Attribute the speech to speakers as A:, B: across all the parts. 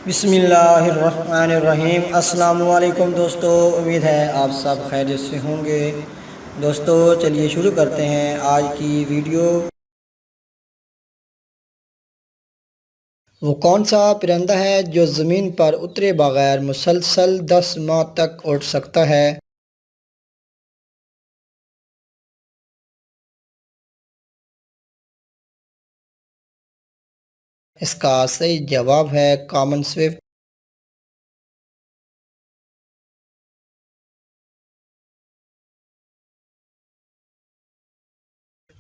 A: बिस्मिल्लाहिर्रहमानिर्रहीम। अस्सलाम वालेकुम दोस्तों, उम्मीद है आप सब खैरियत से होंगे। दोस्तों चलिए शुरू करते हैं आज की वीडियो। वो कौन सा परिंदा है जो ज़मीन पर उतरे बगैर मुसलसल 10 माह तक उड़ सकता है? इसका सही जवाब है कॉमन स्विफ्ट।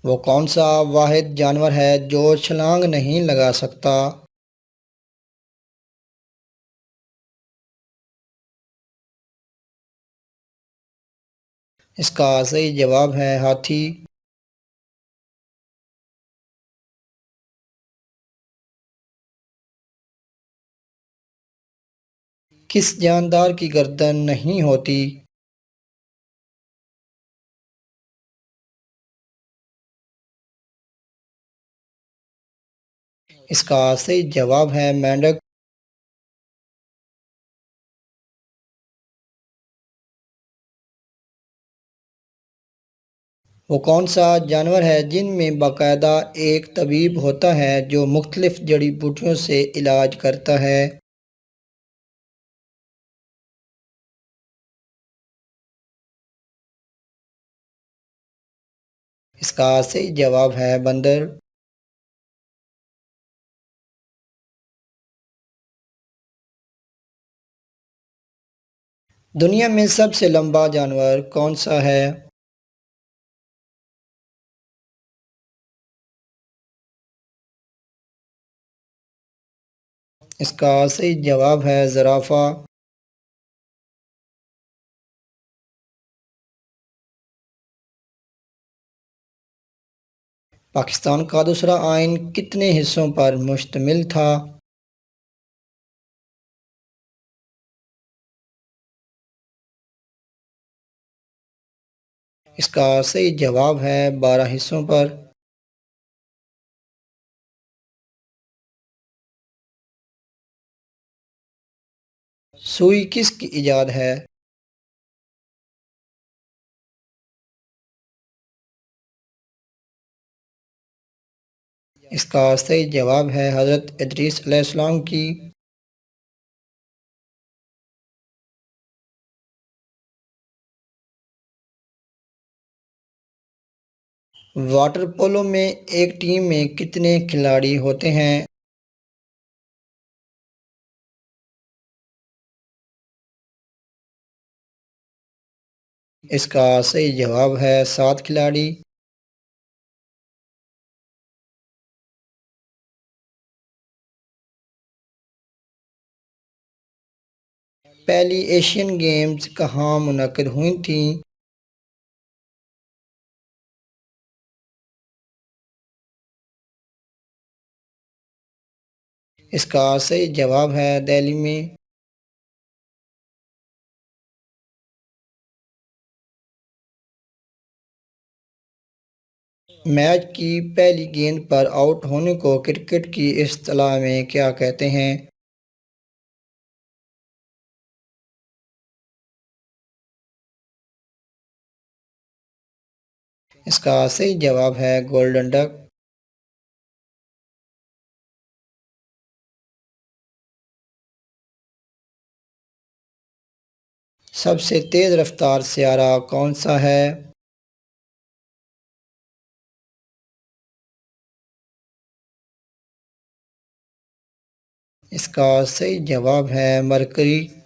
A: वो कौन सा वाहिद जानवर है जो छलांग नहीं लगा सकता? इसका सही जवाब है हाथी। किस जानदार की गर्दन नहीं होती? इसका सही जवाब है मेंढक। वो कौन सा जानवर है जिनमें बाकायदा एक तबीब होता है जो मुख्तलिफ जड़ी बूटियों से इलाज करता है? इसका सही जवाब है बंदर। दुनिया में सबसे लंबा जानवर कौन सा है? इसका सही जवाब है ज़राफ़ा। पाकिस्तान का दूसरा आइन कितने हिस्सों पर मुश्तमिल था? इसका सही जवाब है 12 हिस्सों पर। सुई किसकी इजाद है? इसका सही जवाब है हज़रत इदरीस अलैहिस्सलाम की। वाटर पोलो में एक टीम में कितने खिलाड़ी होते हैं? इसका सही जवाब है 7 खिलाड़ी। पहली एशियन गेम्स कहाँ मुनक़िद हुई थी? इसका सही जवाब है दिल्ली में। मैच की पहली गेंद पर आउट होने को क्रिकेट की इस्तिलाह में क्या कहते हैं? इसका सही जवाब है गोल्डन डक। सबसे तेज़ रफ्तार सैयारा कौन सा है? इसका सही जवाब है मरकरी।